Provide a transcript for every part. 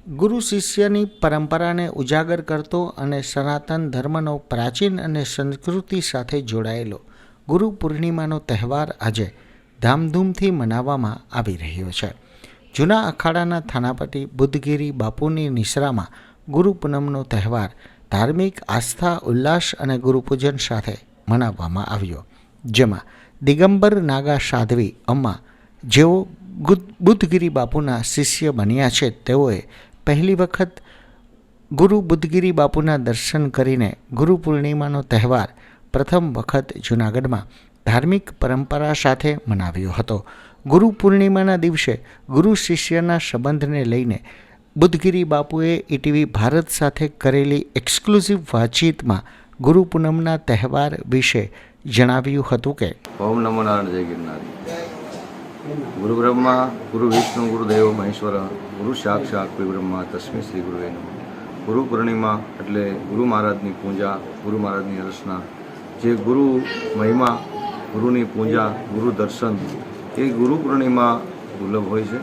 ગુરુ શિષ્યની પરંપરાને ઉજાગર કરતો અને સનાતન ધર્મનો પ્રાચીન અને સંસ્કૃતિ સાથે જોડાયેલો ગુરુ પૂર્ણિમાનો તહેવાર આજે ધામધૂમથી મનાવવામાં આવી રહ્યો છે. જૂના અખાડાના થાનાપતિ બુદ્ધગીરી બાપુની નિશ્રામાં ગુરુ પૂનમનો તહેવાર ધાર્મિક આસ્થા, ઉલ્લાસ અને ગુરુપૂજન સાથે મનાવવામાં આવ્યો, જેમાં દિગંબર નાગા સાધ્વી અમ્મા, જેઓ બુદ્ધગીરી બાપુના શિષ્ય બન્યા છે, તેઓએ પહેલી વખત ગુરુ બુદ્ધગીરી બાપુના દર્શન કરીને ગુરુ પૂર્ણિમાનો તહેવાર પ્રથમ વખત જૂનાગઢમાં ધાર્મિક પરંપરા સાથે મનાવ્યો હતો. ગુરુ પૂર્ણિમાના દિવસે ગુરુ શિષ્યના સંબંધને લઈને બુદ્ધગીરી બાપુએ ઈટીવી ભારત સાથે કરેલી એક્સક્લુઝિવ વાતચીતમાં ગુરુ પૂનમના તહેવાર વિશે જણાવ્યું હતું કે ઓમ નમો નારાયણ, જય ગિરનારી. ગુરુ બ્રહ્મા, ગુરુ વિષ્ણુ, ગુરુદેવ મહેશ્વર, ગુરુ સાક્ષાત બ્રહ્મા તસ્मै શ્રી ગુરુવે નમઃ. ગુરુ પૂર્ણિમા એટલે ગુરુ મહારાજની પૂજા, ગુરુ મહારાજની અર્ચના, જે ગુરુ મહિમા, ગુરુની પૂજા, ગુરુ દર્શન, એ ગુરુ પૂર્ણિમા દુર્લભ હોય છે.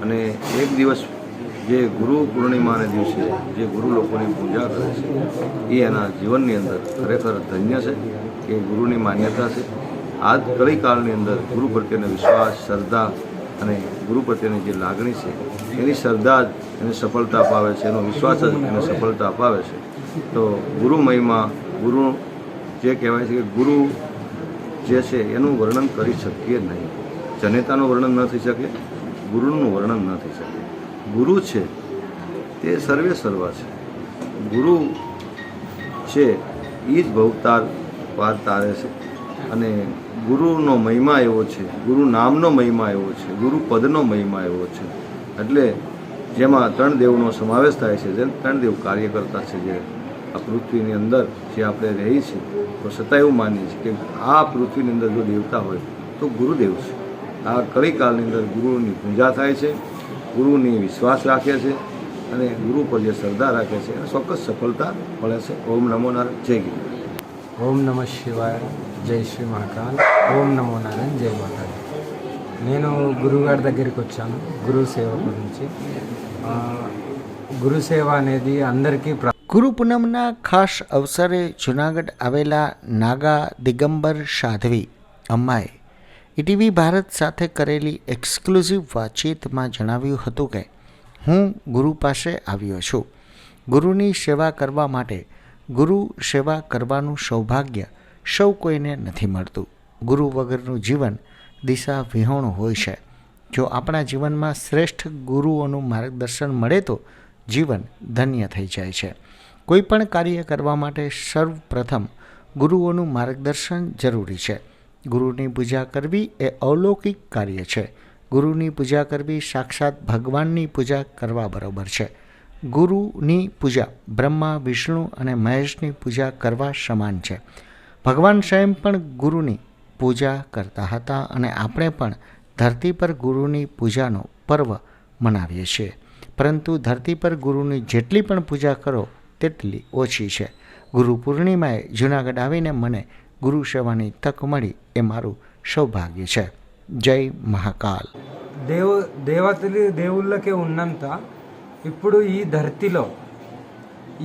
અને એક દિવસ જે ગુરુ પૂર્ણિમાના દિવસે જે ગુરુ લોકોની પૂજા કરે છે એ એના જીવનની અંદર ખરેખર ધન્ય છે, કે ગુરુની માન્યતા છે. આજ કળીકાળની અંદર ગુરુ પ્રત્યેનો વિશ્વાસ, શ્રદ્ધા અને ગુરુ પ્રત્યેની જે લાગણી છે, એની શ્રદ્ધા જ એને સફળતા અપાવે છે, એનો વિશ્વાસ જ એને સફળતા અપાવે છે. તો ગુરુ મહિમા, ગુરુ જે કહેવાય છે કે ગુરુ જે છે એનું વર્ણન કરી શકીએ નહીં. જનેતાનું વર્ણન ન થઈ શકે, ગુરુનું વર્ણન ન થઈ શકે. ગુરુ છે તે સર્વે સર્વા છે. ગુરુ છે એ જ ભવતાર પાર તારે છે. અને ગુરુનો મહિમા એવો છે, ગુરુ નામનો મહિમા એવો છે, ગુરુ પદનો મહિમા એવો છે. એટલે જેમાં ત્રણ દેવનો સમાવેશ થાય છે. જેમ ત્રણ દેવ કાર્ય કરતા છે, જે આ પૃથ્વીની અંદર જે આપણે રહીએ છીએ, તો છતાં એવું માનીએ છીએ કે આ પૃથ્વીની અંદર જો દેવતા હોય તો ગુરુદેવ છે. આ કળીકાળની અંદર ગુરુની પૂજા થાય છે, ગુરુની વિશ્વાસ રાખે છે અને ગુરુ પર જે શ્રદ્ધા રાખે છે એને ચોક્કસ સફળતા મળે છે. ઓમ નમો નારાયણ, જય ગિરનારી. ఓం నమ శివాయ, జై శ్రీ మహాకాల్. ఓం నమో నారాయణ, జై మాతాజీ. నేను గురుగారి దగ్గరికి వచ్చాను గురువు సేవ గురించి. గురు సేవ అనేది అందరికీ ગુરુ પૂનમના ખાસ અવસરે જૂનાગઢ આવેલા નાગા દિગંબર સાધ્વી અમ્માએ ઈટીવી ભારત સાથે કરેલી એક્સક્લુઝિવ વાતચીતમાં જણાવ્યું હતું કે હું ગુરુ પાસે આવ્યો છું. ગુરુની સેવા કરવા માટે ગુરુ સેવા કરવાનું સૌભાગ્ય સૌ કોઈને નથી મળતું. ગુરુ વગરનું જીવન દિશા વિહોણું હોય છે. જો આપણા જીવનમાં શ્રેષ્ઠ ગુરુઓનું માર્ગદર્શન મળે તો જીવન ધન્ય થઈ જાય છે. કોઈ પણ કાર્ય કરવા માટે સર્વપ્રથમ ગુરુઓનું માર્ગદર્શન જરૂરી છે. ગુરુની પૂજા કરવી એ અલૌકિક કાર્ય છે. ગુરુની પૂજા કરવી સાક્ષાત ભગવાનની પૂજા કરવા બરાબર છે. ગુરુની પૂજા બ્રહ્મા, વિષ્ણુ અને મહેશની પૂજા કરવા સમાન છે. ભગવાન સ્વયં પણ ગુરુની પૂજા કરતા હતા અને આપણે પણ ધરતી પર ગુરુની પૂજાનો પર્વ મનાવીએ છીએ. પરંતુ ધરતી પર ગુરુની જેટલી પણ પૂજા કરો તેટલી ઓછી છે. ગુરુ પૂર્ણિમાએ જૂનાગઢ આવીને મને ગુરુ સેવાની તક મળી એ મારું સૌભાગ્ય છે. జై మహాకాల్. దేవుళ్ళకే ఉన్నంత ఇప్పుడు ఈ ధర్తిలో,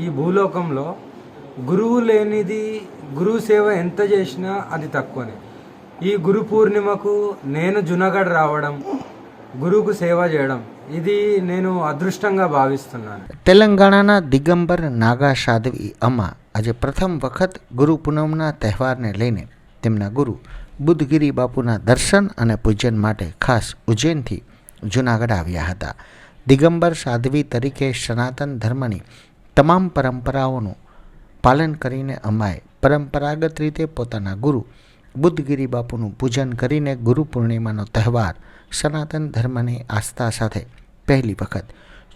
ఈ భూలోకంలో గురువు లేనిది, గురువు సేవ ఎంత చేసినా అది తక్కువనే. ఈ గురు పూర్ణిమకు నేను జునాగఢ్ రావడం, గురువుకు సేవ చేయడం, ఇది నేను అదృష్టంగా భావిస్తున్నాను. તેલંગાણાના દિગંબર નાગા સાધ્વી અમ્મા આજે પ્રથમ વખત ગુરુ પૂનમના તહેવારને લઈને તેમના ગુરુ બુદ્ધગીરી બાપુના દર્શન અને પૂજન માટે ખાસ ઉજ્જૈનથી જૂનાગઢ આવ્યા હતા. દિગંબર સાધ્વી તરીકે સનાતન ધર્મની તમામ પરંપરાઓનું પાલન કરીને અમ્માએ પરંપરાગત રીતે પોતાના ગુરુ બુદ્ધગીરી બાપુનું પૂજન કરીને ગુરુ પૂર્ણિમાનો તહેવાર સનાતન ધર્મની આસ્થા સાથે પહેલી વખત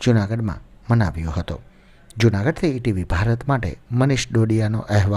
જૂનાગઢમાં મનાવ્યો હતો. જૂનાગઢથી ઈટીવી ભારત માટે મનીષ ડોડિયાનો અહેવાલ.